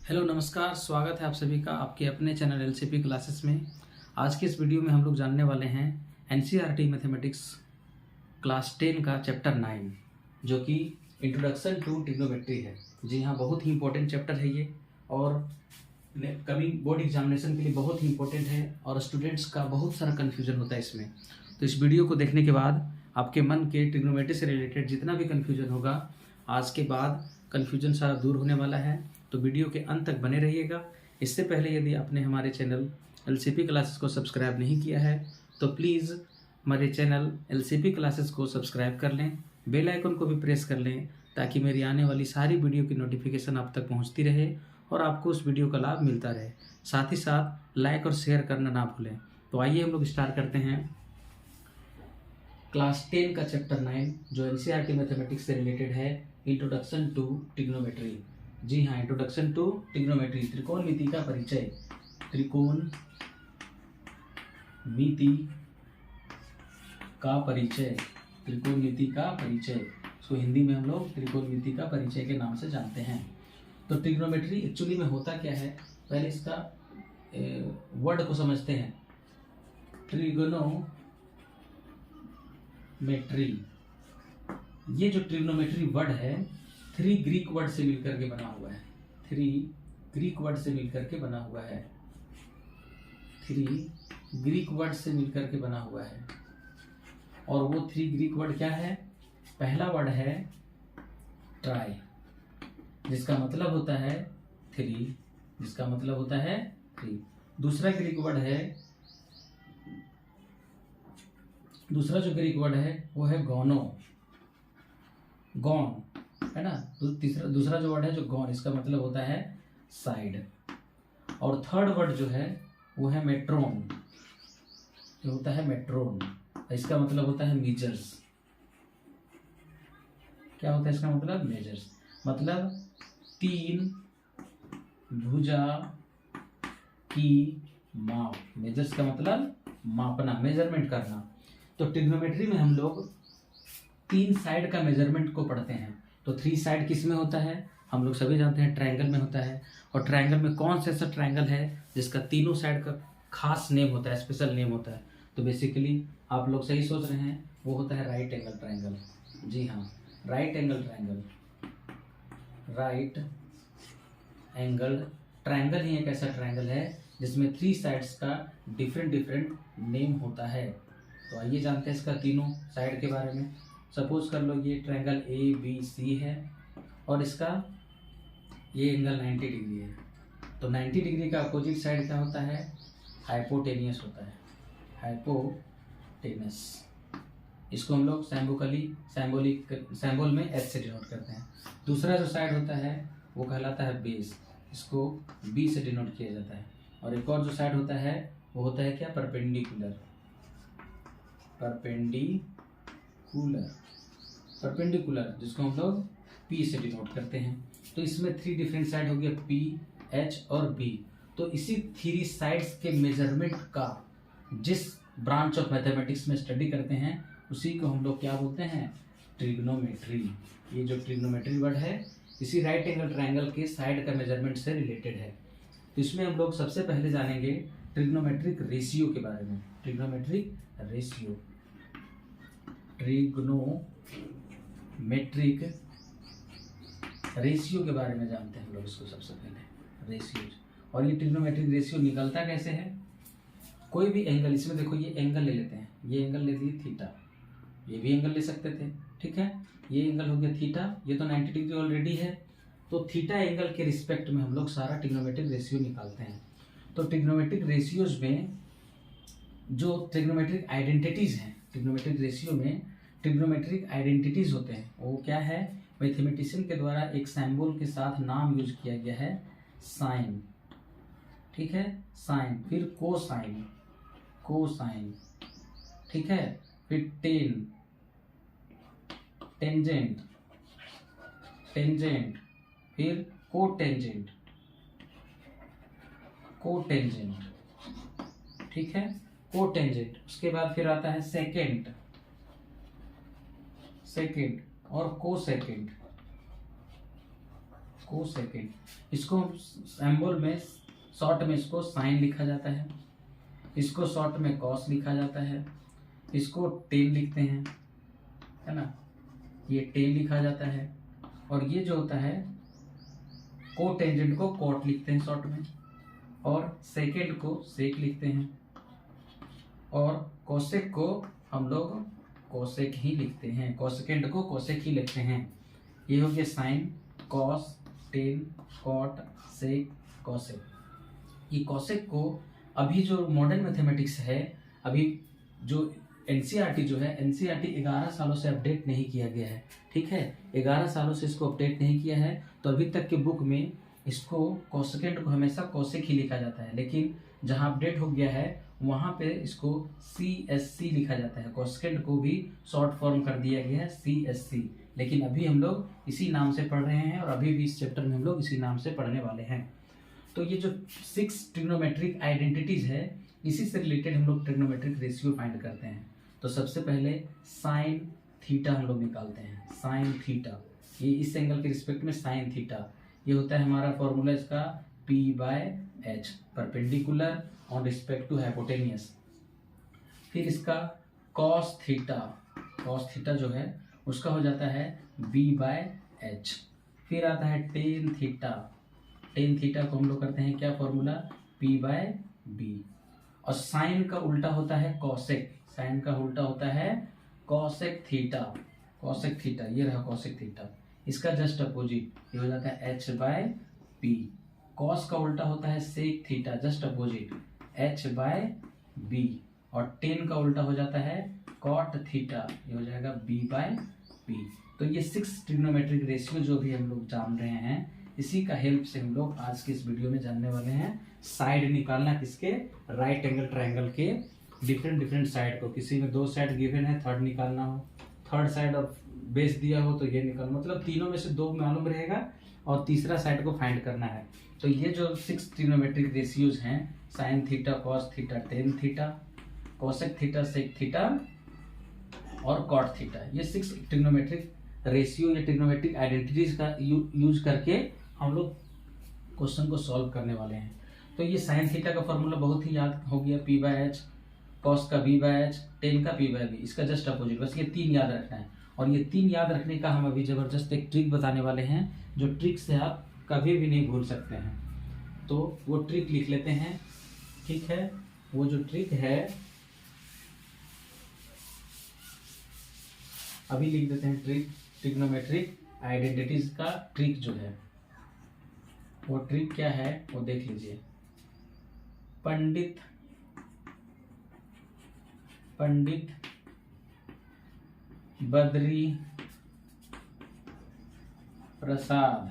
Hello नमस्कार, स्वागत है आप सभी का आपके अपने चैनल एलसीपी क्लासेस में। आज के इस वीडियो में हम लोग जानने वाले हैं एनसीईआरटी मैथमेटिक्स क्लास 10 का चैप्टर 9 जो कि इंट्रोडक्शन टू ट्रिग्नोमेट्री है। जी हाँ, बहुत ही इंपॉर्टेंट चैप्टर है ये और कमिंग बोर्ड एग्जामिनेशन के लिए बहुत ही इंपॉर्टेंट है और स्टूडेंट्स का बहुत सारा कन्फ्यूजन होता है इसमें। तो इस वीडियो को देखने के बाद आपके मन के ट्रिग्नोमेट्री से रिलेटेड जितना भी कन्फ्यूजन होगा, आज के बाद कन्फ्यूजन सारा दूर होने वाला है। तो वीडियो के अंत तक बने रहिएगा। इससे पहले यदि आपने हमारे चैनल एलसीपी क्लासेस को सब्सक्राइब नहीं किया है तो प्लीज़ हमारे चैनल एलसीपी क्लासेस को सब्सक्राइब कर लें, बेल आइकन को भी प्रेस कर लें ताकि मेरी आने वाली सारी वीडियो की नोटिफिकेशन आप तक पहुंचती रहे और आपको उस वीडियो का लाभ मिलता रहे। साथ ही साथ लाइक और शेयर करना ना भूलें। तो आइए हम लोग स्टार्ट करते हैं क्लास 10 का चैप्टर 9 जो एनसीईआरटी मैथमेटिक्स से रिलेटेड है, इंट्रोडक्शन टू ट्रिग्नोमेट्री। जी हाँ, इंट्रोडक्शन टू ट्रिग्नोमेट्री, त्रिकोणमिति का परिचय। त्रिकोणमिति का परिचय, त्रिकोणमिति का परिचय, इसको हिंदी में हम लोग त्रिकोणमिति का परिचय के नाम से जानते हैं। तो ट्रिग्नोमेट्री एक्चुअली में होता क्या है, पहले इसका वर्ड को समझते हैं। ट्रिग्नोमेट्री, ये जो ट्रिग्नोमेट्री वर्ड है 3 ग्रीक वर्ड से मिलकर के बना हुआ है। 3 ग्रीक वर्ड से मिलकर के बना हुआ है। 3 ग्रीक वर्ड से मिलकर के बना हुआ है। और वो 3 ग्रीक वर्ड क्या है? पहला वर्ड है ट्राई, जिसका मतलब होता है 3, जिसका मतलब होता है 3। दूसरा ग्रीक वर्ड है, दूसरा जो ग्रीक वर्ड है वो है गोनो, गॉन है ना। दूसरा जो वर्ड है जो गॉन, इसका मतलब होता है साइड। और थर्ड वर्ड जो है वो है मेट्रोन, जो होता है मेट्रोन, इसका मतलब होता है मेजर्स। क्या होता है इसका मतलब? मेजर्स, मतलब 3 भुजा की माप। मेजर्स का मतलब मापना, मेजरमेंट करना। तो ट्रिग्नोमेट्री में हम लोग 3 साइड का मेजरमेंट को पढ़ते हैं। तो 3 साइड किस में होता है? हम लोग सभी जानते हैं ट्रायंगल में होता है। और ट्रायंगल में कौन सा ऐसा ट्रायंगल है जिसका तीनों साइड का खास नेम होता है, स्पेशल नेम होता है? तो बेसिकली आप लोग सही सोच रहे हैं, वो होता है राइट एंगल ट्रायंगल। जी हाँ, right angle triangle. Right angle triangle ही एक ऐसा ट्रायंगल है जिसमें 3 साइड्स का डिफरेंट नेम होता है। तो आइए जानते हैं इसका तीनों साइड के बारे में। सपोज कर लो ये ट्रायंगल ABC है और इसका ये एंगल 90 डिग्री है। तो 90 डिग्री का अपोजिट साइड क्या होता है? हाइपोटेनियस होता है, हाइपोटेनस। इसको हम लोग सैम्बोल में S से डिनोट करते हैं। दूसरा जो साइड होता है वो कहलाता है बेस, इसको B से डिनोट किया जाता है। और एक और जो साइड होता है वो होता है क्या? परपेंडिकुलर, परपेंडिकुलर, जिसको हम लोग P से डिनोट करते हैं। तो इसमें 3 डिफरेंट साइड हो गया, P, H और B। तो इसी 3 साइड्स के मेजरमेंट का जिस ब्रांच ऑफ मैथमेटिक्स में स्टडी करते हैं उसी को हम लोग क्या बोलते हैं? ट्रिग्नोमेट्री। ये जो ट्रिग्नोमेट्री वर्ड है इसी राइट एंगल ट्रायंगल के साइड का मेजरमेंट से रिलेटेड है। तो इसमें हम लोग सबसे पहले जानेंगे ट्रिग्नोमेट्रिक रेशियो के बारे में। ट्रिग्नोमेट्रिक रेशियो, ट्रिग्नोमेट्रिक रेशियो के बारे में जानते हैं हम लोग इसको सबसे पहले, रेशियो। और ये ट्रिग्नोमेट्रिक रेशियो निकलता कैसे है? कोई भी एंगल, इसमें देखो ये एंगल ले लेते हैं, ये एंगल ले लिए थीटा, ये भी एंगल ले सकते थे, ठीक है। ये एंगल हो गया थीटा, ये तो 90 डिग्री ऑलरेडी है। तो थीटा एंगल के रिस्पेक्ट में हम लोग सारा ट्रिग्नोमेट्रिक रेशियो निकालते हैं। तो ट्रिग्नोमेट्रिक रेशियोज में जो ट्रिग्नोमेट्रिक आइडेंटिटीज हैं, ट्रिग्नोमेट्रिक रेशियो में ट्रिग्नोमेट्रिक आइडेंटिटीज होते हैं। वो क्या है? मैथमेटिशियन के द्वारा एक सिंबल के साथ नाम यूज किया गया है, साइन, ठीक है, साइन। फिर कोसाइन, कोसाइन, ठीक है। फिर टेंजेंट, टेंजेंट। फिर कोटेंजेंट, कोटेंजेंट, ठीक है, कोटेंजेंट। उसके बाद फिर आता है सेकेंड, सेकेंड और कोसेकेंड, कोसेकेंड। इसको सिंबल में शॉर्ट में इसको साइन लिखा जाता है, इसको शॉर्ट में कॉस लिखा जाता है, इसको टेन लिखते हैं, है ना, ये टेन लिखा जाता है। और ये जो होता है को टेंजेंट को कॉट लिखते हैं शॉर्ट में, और सेकेंड को सेक लिखते हैं, और कोसेक को हम लोग कोसेक ही लिखते हैं, कोसेकेंड को कोसेक ही लिखते हैं। ये हो गया साइन, कॉस, टेन, कॉट, सेक, कोसेक। ये कोसेक को अभी जो मॉडर्न मैथमेटिक्स है, अभी जो एनसीईआरटी जो है, एनसीईआरटी 11 सालों से अपडेट नहीं किया गया है, ठीक है, 11 सालों से इसको अपडेट नहीं किया है। तो अभी तक के बुक में इसको कोसेकेंड को हमेशा कोसेक ही लिखा जाता है, लेकिन जहाँ अपडेट हो गया है वहाँ पे इसको CSC लिखा जाता है। कोसेकेंड को भी शॉर्ट फॉर्म कर दिया गया है CSC, लेकिन अभी हम लोग इसी नाम से पढ़ रहे हैं और अभी भी इस चैप्टर में हम लोग इसी नाम से पढ़ने वाले हैं। तो ये जो 6 ट्रिग्नोमेट्रिक आइडेंटिटीज है, इसी से रिलेटेड हम लोग ट्रिग्नोमेट्रिक रेशियो फाइंड करते हैं। तो सबसे पहले साइन थीटा हम लोग निकालते हैं, साइन थीटा, ये इस एंगल के रिस्पेक्ट में साइन थीटा, ये होता है हमारा फॉर्मूला इसका P/H, perpendicular on respect to hypotenuse. फिर इसका कॉस थीटा जो है उसका हो जाता है B/H। फिर आता है टेन थीटा को हम लोग करते हैं क्या फॉर्मूला, P/B। और साइन का उल्टा होता है कॉसेक, साइन का उल्टा होता है कॉसेक थीटा, ये रहा कॉसेक थीटा, इसका जस्ट अपोजिट ये हो जाता है H/P। कॉस का उल्टा होता है sec theta, just opposite H/B। और टेन का उल्टा हो जाता है कॉट थीटा, ये हो जाएगा B/P। तो ये 6 ट्रिग्नोमेट्रिक रेशियो जो भी हम लोग जान रहे हैं, इसी का हेल्प से हम लोग आज के इस वीडियो में जानने वाले हैं। साइड निकालना किसके, राइट एंगल ट्रायंगल के डिफरेंट साइड को, किसी में 2 साइड गिवन है, थर्ड निकालना हो, थर्ड साइड और बेस दिया हो तो ये निकालना, मतलब तीनों में से 2 मालूम रहेगा और तीसरा साइड को फाइंड करना है। तो ये जो 6 ट्रिग्नोमेट्रिक रेशियोज हैं, sine theta, cos theta, tan theta, cosec theta, sec theta और कॉट थीटा, ये 6 ट्रिग्नोमेट्रिक रेशियो या ट्रिग्नोमेट्रिक आइडेंटिटीज का यूज करके हम लोग क्वेश्चन को सॉल्व करने वाले हैं। तो ये साइन थीटा का फॉर्मूला बहुत ही याद हो गया, P/H, कॉस का B/H, टेन का P/B, इसका जस्ट अपोजिट, बस ये 3 याद रखना है। और ये 3 याद रखने का हम अभी जबरदस्त एक ट्रिक बताने वाले हैं, जो ट्रिक से आप कभी भी नहीं भूल सकते हैं। तो वो ट्रिक लिख लेते हैं, ठीक है, वो जो ट्रिक है अभी लिख देते हैं, ट्रिग्नोमेट्रिक आइडेंटिटीज का ट्रिक जो है, वो ट्रिक क्या है वो देख लीजिए। पंडित बद्री प्रसाद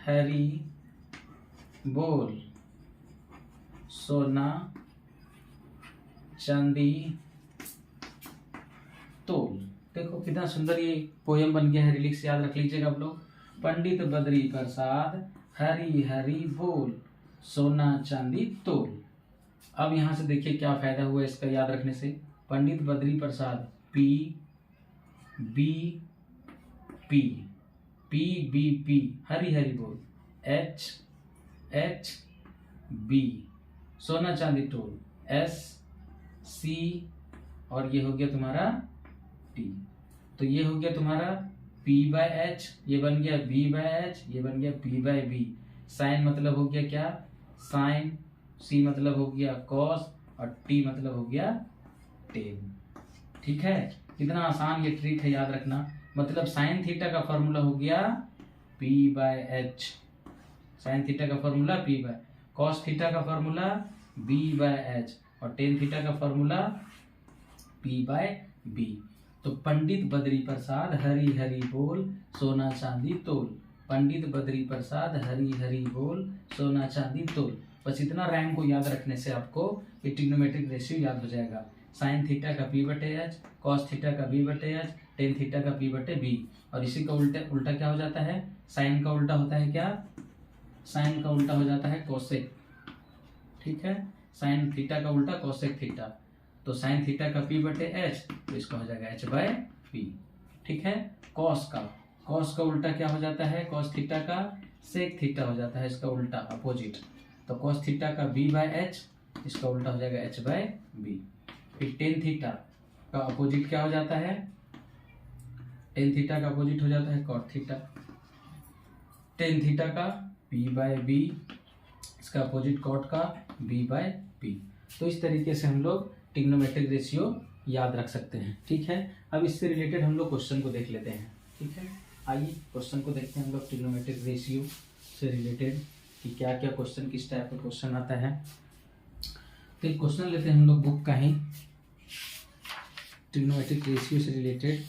हरी बोल सोना चांदी तोल। देखो कितना सुंदर ये पोयम बन गया है, रिलिक्स याद रख लीजिएगा आप लोग। पंडित बद्री प्रसाद हरी बोल सोना चांदी तोल। अब यहाँ से देखिए क्या फायदा हुआ इसका याद रखने से। पंडित बद्री प्रसाद P हरी बोल H सोना चांदी तोल SC, और ये हो गया तुम्हारा T। तो ये हो गया तुम्हारा P/H, ये बन गया B/H, ये बन गया P/B। साइन मतलब हो गया क्या, साइन, C मतलब हो गया कॉस, और T मतलब हो गया टेन। ठीक है, कितना आसान ये ट्रिक है याद रखना। मतलब साइन थीटा का फॉर्मूला हो गया P/H, साइन थीटा का फॉर्मूला कॉस थीटा का फॉर्मूला B/H, और टेन थीटा का फॉर्मूला P/B। तो पंडित बद्री प्रसाद हरी बोल सोना चांदी तोल, पंडित बद्री प्रसाद हरी बोल सोना चांदी तोल। बस इतना रैंक को याद रखने से आपको ये ट्रिग्नोमेट्रिक रेशियो याद हो जाएगा। साइन थीटा का P/H, कॉस थीटा का B/H, टेन थीटा का P/B। और इसी का उल्टा क्या हो जाता है, साइन का उल्टा होता है क्या, साइन का उल्टा हो जाता है कोसेक। ठीक है, साइन थीटा का उल्टा कोसेक थीटा। तो साइन थीटा का P/H, तो इसका हो जाएगा H/B। पी। ठीक है, कॉस का उल्टा क्या हो जाता है, कॉस थीटा का सेक थीटा हो जाता है, इसका उल्टा अपोजिट। तो कॉस थीटा का बी बाय एच, इसका उल्टा हो जाएगा एच बाय बी। फिर टेन थीटा का अपोजिट क्या हो जाता है, टेन थीटा का अपोजिट हो जाता है कॉट थीटा। टेन थीटा का पी बाय बी, इसका अपोजिट कॉट का बी बाय पी। तो इस तरीके से हम लोग ट्रिग्नोमेट्रिक रेशियो याद रख सकते हैं। ठीक है, अब इससे रिलेटेड हम लोग क्वेश्चन को देख लेते हैं। ठीक है, आइए क्वेश्चन को देखते हैं हम लोग ट्रिग्नोमेट्रिक रेशियो से रिलेटेड कि क्या क्या क्वेश्चन, किस टाइप का क्वेश्चन आता है। तो एक क्वेश्चन लेते हैं हम लोग बुक का ही, ट्रिग्नोमेट्रिक रेशियो से रिलेटेड,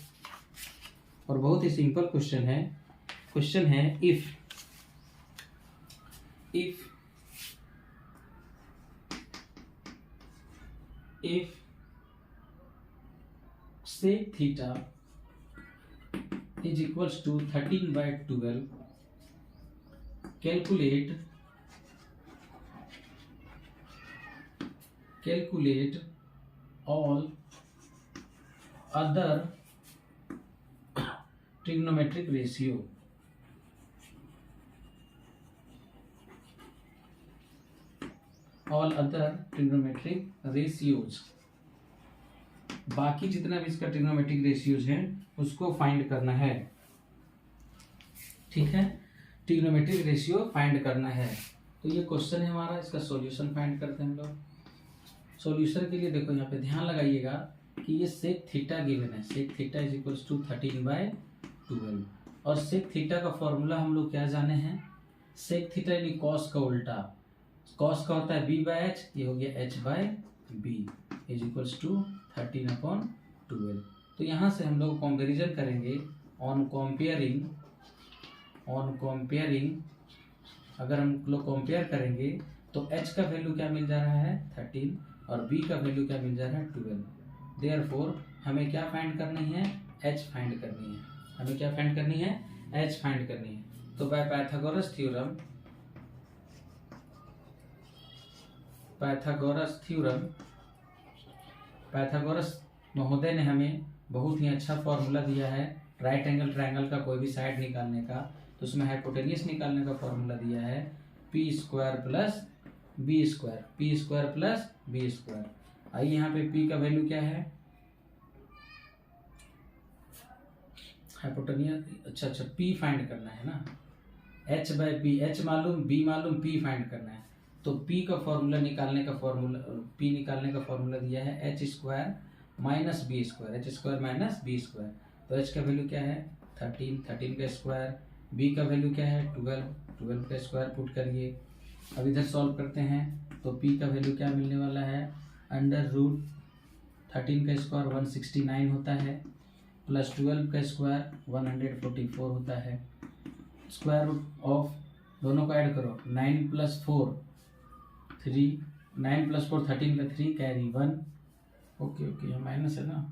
और बहुत ही सिंपल क्वेश्चन है। क्वेश्चन है if sec theta is equals to 13 by 12, calculate all other trigonometric ratio. All other trigonometric ratios, बाकी जितना भी इसका ट्रिग्नोमेट्रिक रेशियोज हैं उसको फाइंड करना है। ठीक है, ट्रिग्नोमेट्रिक रेशियो फाइंड करना है। तो ये क्वेश्चन है हमारा, इसका सॉल्यूशन फाइंड करते हैं हम लोग। सॉल्यूशन के लिए देखो यहाँ पे ध्यान लगाइएगा कि ये सेक थीटा गिवन है, sec theta is equals to 13 by 12, और सेक थीटा का फॉर्मूला हम लोग क्या जाने हैं, सेक थीटा यानी कॉस का उल्टा, कॉस का होता है बी बाय एच, ये हो गया H by B is equals to 13/12। तो यहाँ से हम लोग कंपैरिजन करेंगे, ऑन कंपेयरिंग अगर हम लोग कंपेयर करेंगे तो h का वैल्यू क्या मिल जा रहा है 13 और b का वैल्यू क्या मिल जा रहा है 12। देयरफॉर हमें क्या फाइंड करनी है, h फाइंड करनी है। हमें क्या फाइंड करनी है, h फाइंड करनी है। तो बाय पाइथागोरस महोदय ने हमें बहुत ही अच्छा फॉर्मूला दिया है राइट एंगल ट्रायंगल का कोई भी साइड निकालने का। तो उसमें हाइपोटेनियस निकालने का फॉर्मूला दिया है P square plus B square. आइए यहाँ पे p का वैल्यू क्या है, हाइपोटेनियस, अच्छा p फाइंड करना है ना, h बाय पी, h मालूम b मालूम, p फाइंड करना है। तो p का फॉर्मूला निकालने का फॉर्मूला दिया है h square minus B square, तो h का वैल्यू क्या है 13 का स्क्वायर, b का वैल्यू क्या है 12 का स्क्वायर पुट करिए। अब इधर सॉल्व करते हैं तो p का वैल्यू क्या मिलने वाला है, अंडर रूट 13 का स्क्वायर 169 होता है, प्लस 12 का स्क्वायर 144 होता है, स्क्वायर रूट ऑफ दोनों को ऐड करो, 9 प्लस 4 13 का 3 कैरी 1, ओके यहाँ माइनस है ना,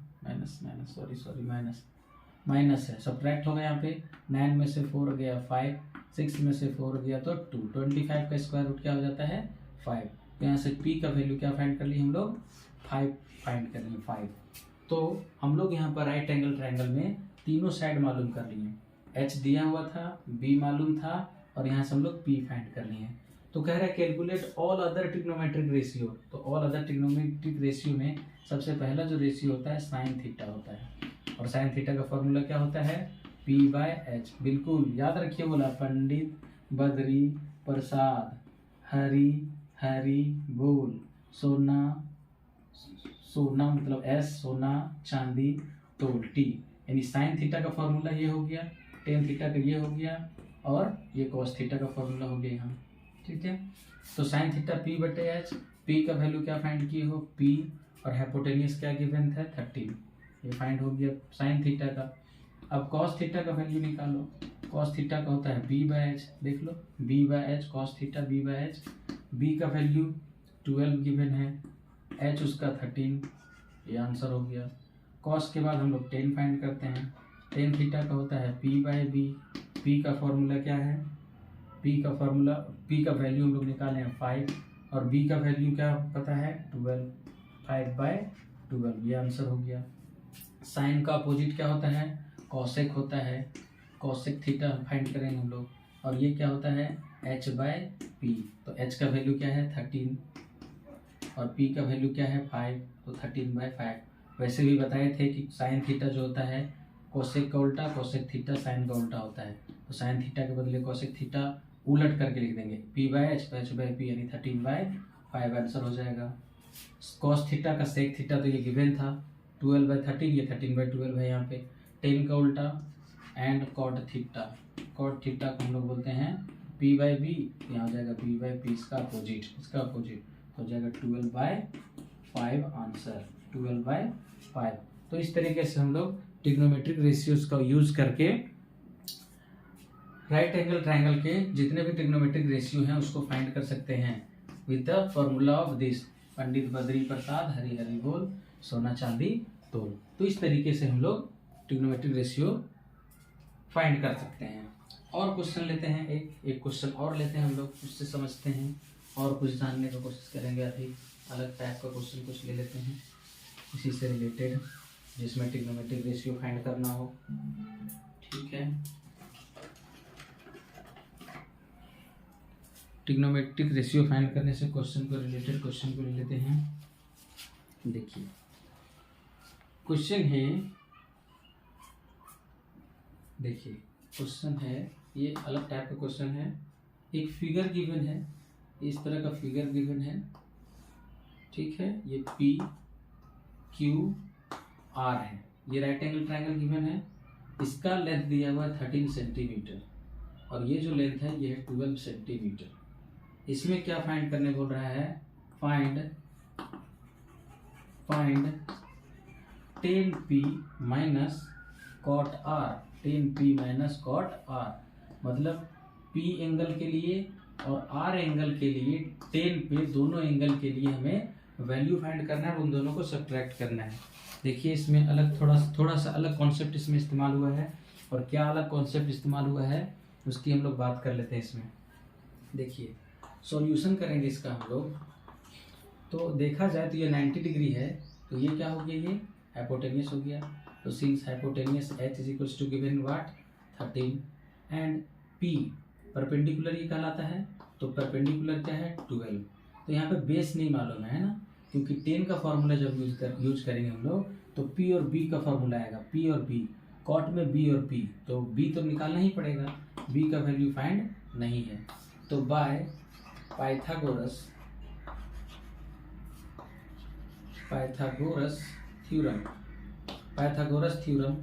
माइनस है, सब्ट्रैक्ट होगा यहाँ पे, 9 में से 4 गया 5, 6 में से 4 गया तो 2, 25 का स्क्वायर रूट क्या हो जाता है 5। तो यहाँ से p का वैल्यू क्या फाइंड कर ली हम लोग 5 फाइंड कर लिए 5। तो हम लोग यहाँ पर राइट एंगल ट्रायंगल में तीनों साइड मालूम कर लिए, h दिया हुआ था, b मालूम था, और यहाँ से हम लोग p फाइंड कर लिए। तो कह रहा है calculate all other trigonometric ratio. तो ऑल अदर ट्रिग्नोमेट्रिक रेशियो में सबसे पहला जो रेशियो होता है साइन थीटा होता है, और साइन थीटा का फॉर्मूला क्या होता है p बाय एच। बिल्कुल याद रखिए, बोला पंडित बद्री प्रसाद हरी बोल, सोना मतलब एस, सोना चांदी तोल टी, यानी साइन थीटा का फॉर्मूला ये हो गया, टेन थीटा का ये हो गया, और ये कॉस थीटा का फॉर्मूला हो गया यहाँ। ठीक है, तो साइन थीटा p बटे एच, p का वैल्यू क्या फाइंड किए हो p, और हाइपोटेनियस क्या गिवन था 13, ये फाइंड हो गया साइन थीटा का। अब कॉस थीटा का वैल्यू निकालो, कॉस थीटा का होता है b बाय एच, देख लो b by H, cos theta b by H, b का वैल्यू 12 गिवन है, h उसका 13, ये आंसर हो गया। कॉस के बाद हम लोग 10 फाइंड करते हैं, टेन थीटा का होता है p बाय बी, p का फॉर्मूला क्या है, p का वैल्यू हम लोग निकाले हैं 5, और b का वैल्यू क्या पता है 12, 5/12, ये आंसर हो गया। साइन का अपोजिट क्या होता है, कॉसेक होता है, कॉसेक थीटा फाइंड करेंगे हम लोग। और ये क्या होता है, h बाय पी। तो h का वैल्यू क्या है 13 और p का वैल्यू क्या है 5, तो 13/5। वैसे भी बताए थे कि साइन थीटा जो होता है कोसेक का उल्टा, कोसेक थीटा साइन का उल्टा होता है। तो साइन थीटा के बदले कोसेक थीटा उलट करके लिख देंगे, p/h, h/p यानी 13/5 आंसर हो जाएगा। कॉस थीटा का सेक थीटा तो ये गिवन था 12/13, ये 13/12 है यहाँ पे। 10 का उल्टा and cot theta, cot theta को हम लोग बोलते हैं p/b, यहाँ हो जाएगा p/p, इसका अपोजिट, इसका अपोजिट हो जाएगा 12/5 आंसर, 12/5। तो इस तरीके से हम लोग ट्रिग्नोमेट्रिक रेशियोज का यूज करके राइट एंगल ट्रायंगल के जितने भी ट्रिग्नोमेट्रिक रेशियो हैं उसको फाइंड कर सकते हैं with the formula of this, Pandit Badri Prasad Hari Hari बोल सोना चांदी तोल। तो इस तरीके से हम लोग ट्रिग्नोमेट्रिक रेशियो फाइंड कर सकते हैं। और क्वेश्चन लेते हैं, एक क्वेश्चन और लेते हैं हम लोग, उससे समझते हैं और कुछ जानने का कोशिश करेंगे। अभी अलग टाइप का क्वेश्चन कुछ ले लेते हैं इसी से रिलेटेड, जिसमें ट्रिग्नोमेट्रिक रेशियो फाइंड करना हो। ठीक है, ट्रिग्नोमेट्रिक रेशियो फाइंड करने से क्वेश्चन को रिलेटेड क्वेश्चन को ले लेते हैं। देखिए क्वेश्चन है, देखिए क्वेश्चन है, ये अलग टाइप का क्वेश्चन है। एक फिगर गिवन है, इस तरह का फिगर गिवन है, ठीक है। ये पी क्यू आर है, ये राइट एंगल ट्रायंगल गिवन है। इसका लेंथ दिया हुआ है 13 सेंटीमीटर और ये जो लेंथ है ये है 12 सेंटीमीटर। इसमें क्या फाइंड करने बोल रहा है, find 10p minus cot R, 10p minus cot R, मतलब p एंगल के लिए और r एंगल के लिए 10 पे दोनों एंगल के लिए हमें वैल्यू फाइंड करना है और उन दोनों को सब्ट्रैक्ट करना है। देखिए इसमें अलग थोड़ा सा अलग कॉन्सेप्ट इसमें इस्तेमाल हुआ है, और क्या अलग कॉन्सेप्ट इस्तेमाल हुआ है उसकी हम लोग बात कर लेते हैं इसमें। देखिए सॉल्यूशन करेंगे इसका हम लोग, तो देखा जाए तो ये 90 डिग्री है, तो ये क्या हो गया, ये हाइपोटेनियस हो गया। तो since hypotenuse h is equals to given what 13 and p perpendicular ये कहलाता है, तो परपेंडिकुलर क्या है 12। तो यहाँ पे बेस नहीं मालूम है ना, क्योंकि 10 का फॉर्मूला जब यूज करेंगे हम लोग तो p और b का फॉर्मूला आएगा, p और b, कॉट में b और p, तो b तो निकालना ही पड़ेगा, b का वैल्यू फाइंड नहीं है। तो बाय पाइथागोरस थ्योरम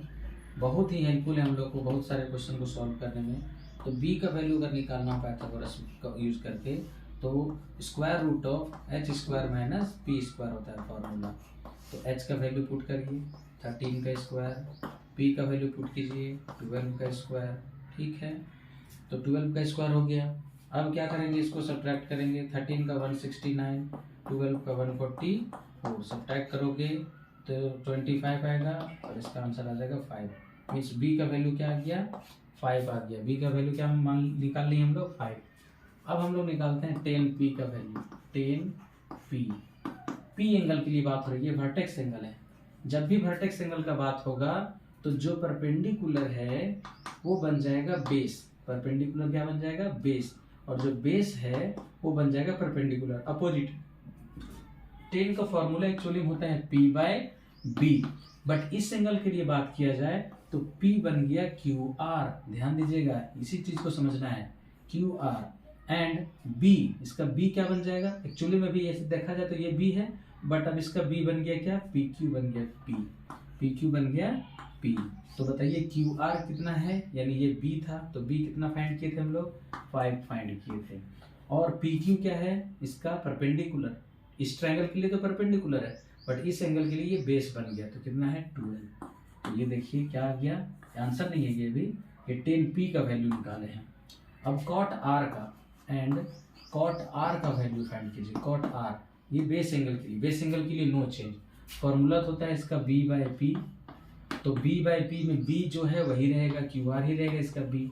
बहुत ही हेल्पफुल है हम लोग को बहुत सारे क्वेश्चन को सॉल्व करने में। तो b का वैल्यू अगर निकालना हो पाइथागोरस का यूज करके, तो square root of h square minus p square होता है फॉर्मूला। तो h का वैल्यू पुट करिए 13 का स्क्वायर, p का वैल्यू पुट कीजिए 12 का स्क्वायर, ठीक है। तो 12 का स्क्वायर हो गया। अब क्या करेंगे, इसको सब्ट्रैक्ट करेंगे, 13 का 169, 12 का 144, सब्ट्रैक्ट करोगे तो 25 आएगा और इसका आंसर आ जाएगा 5। मीन्स b का वैल्यू क्या आ गया 5 आ गया, b का वैल्यू क्या मान निकाल लिए हम लोग 5। अब हम लोग निकालते हैं 10p का वैल्यू, 10p, p एंगल के लिए बात हो रही है, वर्टेक्स एंगल है। जब भी वर्टेक्स एंगल का बात होगा तो जो परपेंडिकुलर है वो बन जाएगा बेस, परपेंडिकुलर क्या बन जाएगा बेस, और जो बेस है वो बन जाएगा परपेंडिकुलर अपोजिट। 10 का फॉर्मूला एक्चुअली होता है p/b, बट इस एंगल के लिए बात किया जाए तो p बन गया QR, ध्यान दीजिएगा इसी चीज को समझना है, QR एंड b, इसका b क्या बन जाएगा, एक्चुअली में भी ऐसे देखा जाए तो ये b है, बट अब इसका b बन गया क्या PQ बन गया PQ बन गया P। तो बताइए QR कितना है, यानी ये B था, तो B कितना फाइंड किए थे हम लोग 5 फाइंड किए थे। और PQ क्या है, इसका परपेंडिकुलर, इस ट्रायंगल के लिए तो परपेंडिकुलर है, बट इस एंगल के लिए ये बेस बन गया, तो कितना है 12। तो ये देखिए क्या आ गया, आंसर नहीं है ये भी, ये 10p का वैल्यू निकाले हैं। अब कॉट R का एंड कॉट R का वैल्यू फाइंड कीजिए, कॉट R ये बेस एंगल के लिए, बेस एंगल के लिए नो चेंज, फॉर्मूला होता है इसका b/p, तो b/p में b जो है वही रहेगा, QR ही रहेगा इसका b,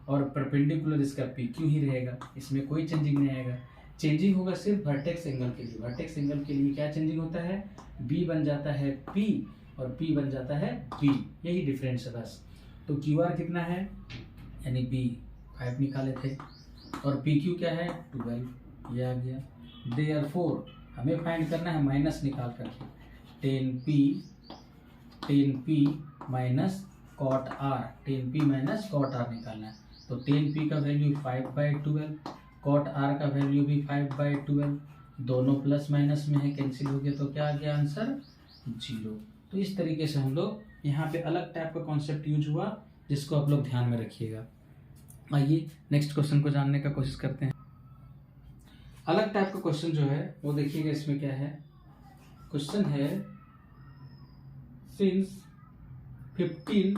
और परपेंडिकुलर इसका PQ ही रहेगा, इसमें कोई चेंजिंग नहीं आएगा। चेंजिंग होगा सिर्फ वर्टेक्स एंगल के लिए, वर्टेक्स एंगल के लिए क्या चेंजिंग होता है, b बन जाता है p और P बन जाता है B, यही डिफरेंस है बस। तो QR कितना है, यानी B 5 निकाले थे, और PQ क्या है 12, ये आ गया। देयरफॉर हमें फाइंड करना है माइनस निकाल करके 10P minus cot R, 10P minus cot R निकालना है। तो 10P का वैल्यू 5/12, कॉट R का वैल्यू भी 5/12, दोनों प्लस माइनस में है, कैंसिल हो गया, तो क्या आ गया आंसर 0। तो इस तरीके से हम लोग यहाँ पे अलग टाइप का कॉन्सेप्ट यूज हुआ, जिसको आप लोग ध्यान में रखिएगा। आइए नेक्स्ट क्वेश्चन को जानने का कोशिश करते हैं। अलग टाइप का क्वेश्चन जो है वो देखिएगा, इसमें क्या है, क्वेश्चन है since 15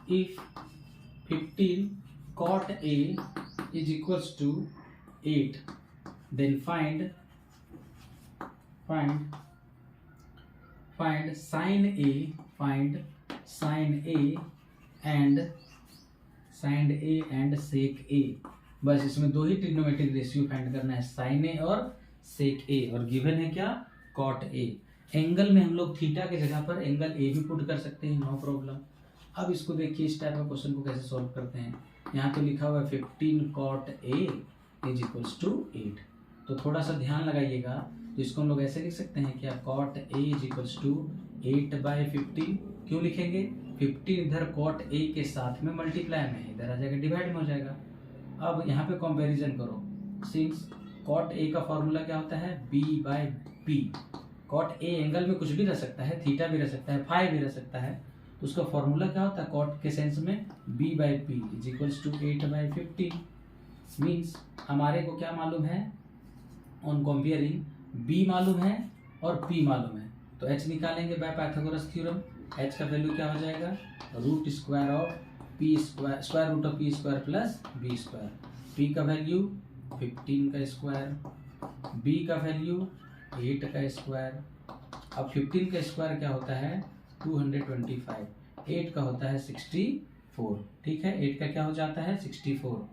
if 15 cot A is equals to 8, then find sin A and sec A। बस इसमें दो ही ट्रिग्नोमेट्रिक रेशियो फाइंड करना है, sin A और sec A, और गिवन है क्या cot A। एंगल में हम लोग थीटा के जगह पर एंगल A भी पुट कर सकते हैं, नो प्रॉब्लम। अब इसको देखिए इस टाइप का क्वेश्चन को कैसे सॉल्व करते हैं। यहाँ पे लिखा हुआ है 15 cot A is equals to 8, तो थोड़ा सा ध्यान लगाइएगा। तो इसको हम लोग ऐसे लिख सकते हैं क्या, cot A is equals to 8/15। क्यों लिखेंगे, 15 इधर cot A के साथ में मल्टीप्लाई में है, इधर आ जाएगा डिवाइड में हो जाएगा। अब यहाँ पे कंपैरिजन करो, सिंस cot A का फॉर्मूला क्या होता है B/P। cot A एंगल में कुछ भी रह सकता है, थीटा भी रह सकता है, फाई भी रह सकता है, तो उसका फॉर्मूला क्या होता है cot के सेंस में B/P is equals to 8/15। Means हमारे को क्या मालूम है, ऑन कंपेयरिंग B मालूम है और P मालूम है, तो H निकालेंगे बाय पाइथागोरस थ्योरम। H का वैल्यू क्या हो जाएगा, root square of P square, square root of P स्क्वायर प्लस B स्क्वायर। P का वैल्यू 15 का स्क्वायर, B का वैल्यू 8 का स्क्वायर। अब 15 का स्क्वायर क्या होता है 225, 8 का होता है 64, ठीक है, 8 का क्या हो जाता है 64।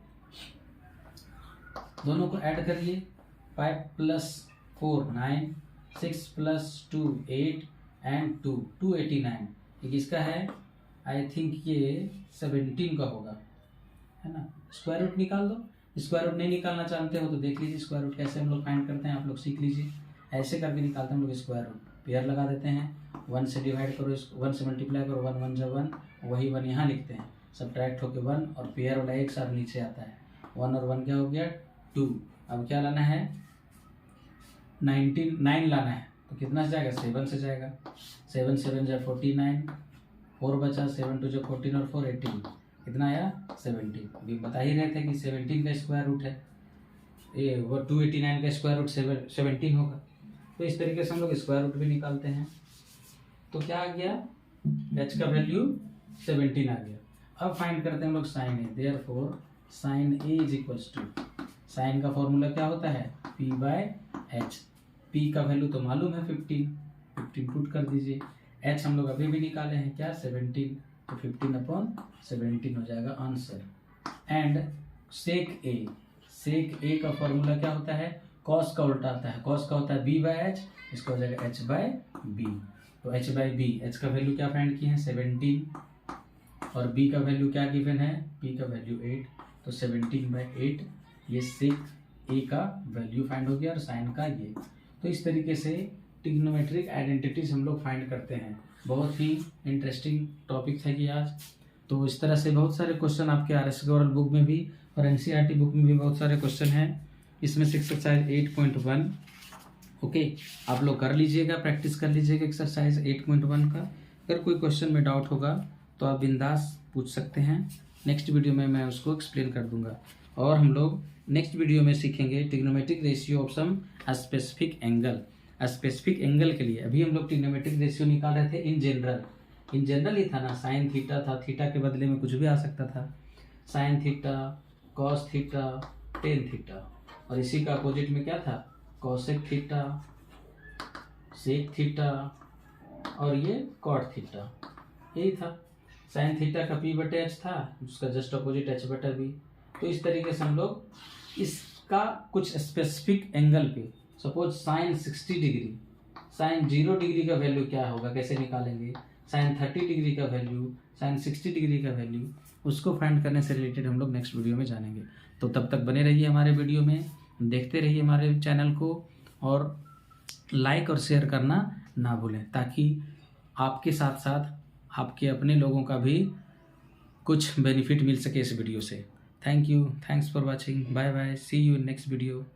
दोनों को ऐड करिए, 5 + 4 9, 6 + 2 8 एंड 2 289। ये किसका है, आई थिंक ये 17 का होगा, है ना। स्क्वायर रूट निकाल दो, स्क्वायर रूट नहीं निकालना चाहते हो तो देख लीजिए स्क्वायर रूट कैसे हम लोग फाइंड करते हैं, आप लोग सीख लीजिए। ऐसे करके निकालते हैं हम लोग स्क्वायर रूट, पेयर लगा देते हैं, 1 से डिवाइड करो, 1 से मल्टीप्लाई करो, 1 1 जब 1, वही 1 यहाँ लिखते हैं, सब्ट्रैक्ट होके 1 और पेयर वाला एक साथ नीचे आता है, 1 और 1 क्या हो गया 2। अब क्या लाना है 9 लाना है, तो कितना से जाएगा 7 से जाएगा, 7 7 जा 49, 4 बचा, 7 2 जो 14 और 4 18, कितना आया 17। अभी बता ही रहे थे कि 17 का स्क्वायर रूट है ये, वो 289 का स्क्वायर रूट 17 होगा। तो इस तरीके से हम लोग स्क्वायर रूट भी निकालते हैं। तो क्या आ गया, h का वैल्यू 17 आ गया। अब फाइंड करते हैं हम लोग sine A, therefore sine A is equals to, sine का फॉर्मूला क्या होता है P/H। P का वैल्यू तो मालूम है 15 पुट कर दीजिए, h हम लोग अभी भी निकाले हैं क्या 17, तो 15/17 हो जाएगा आंसर। एंड सेक ए का फॉर्मूला क्या होता है, कॉस का उल्टा आता है, कॉस का होता है B/H, इसका हो जाएगा H/B। तो H/B, H का वैल्यू क्या फाइंड किए हैं 17, और B का वैल्यू क्या गिवन है, P का वैल्यू 8, तो 17/8 ये सेक ए का वैल्यू फाइंड हो गया, और साइन का ये। तो इस तरीके से ट्रिग्नोमेट्रिक आइडेंटिटीज हम लोग फाइंड करते हैं। बहुत ही इंटरेस्टिंग टॉपिक था कि आज, तो इस तरह से बहुत सारे क्वेश्चन आपके RS गवर्नल बुक में भी और NCERT बुक में भी बहुत सारे क्वेश्चन हैं। इसमें से एक्सरसाइज 8.1 ओके, आप लोग कर लीजिएगा, प्रैक्टिस कर लीजिएगा एक्सरसाइज 8.1 का। अगर कोई क्वेश्चन में डाउट होगा तो आप बिंदास पूछ सकते हैं, नेक्स्ट वीडियो में मैं उसको एक्सप्लेन कर दूंगा। और हम लोग नेक्स्ट वीडियो में सीखेंगे trigonometric ratio of some specific angle. Specific angle के लिए अभी हम लोग ट्रिग्नोमेट्रिक रेशियो निकाल रहे थे इन जनरल ही था ना, साइन थीटा था, थीटा के बदले में कुछ भी आ सकता था, sign theta, cos theta, tan theta, और इसी का अपोजिट में क्या था कॉसेक थीटा, सेक थीटा और ये कॉट थीटा, यही था। साइन थीटा का P/H था, उसका जस्ट अपोजिट H/B। तो इस तरीके से हम लोग इसका कुछ स्पेसिफिक एंगल पे, suppose sine 60 degree, sine 0 degree का वैल्यू क्या होगा, कैसे निकालेंगे, साइन 30 डिग्री का वैल्यू, साइन 60 डिग्री का वैल्यू, उसको फाइंड करने से रिलेटेड हम लोग नेक्स्ट वीडियो में जानेंगे। तो तब तक बने रहिए हमारे वीडियो में, देखते रहिए हमारे चैनल को, और लाइक और शेयर करना ना भूलें, ताकि आपके साथ साथ आपके अपने लोगों का भी कुछ बेनिफिट मिल सके इस वीडियो से। Thank you, thanks for watching, bye bye, see you in next video.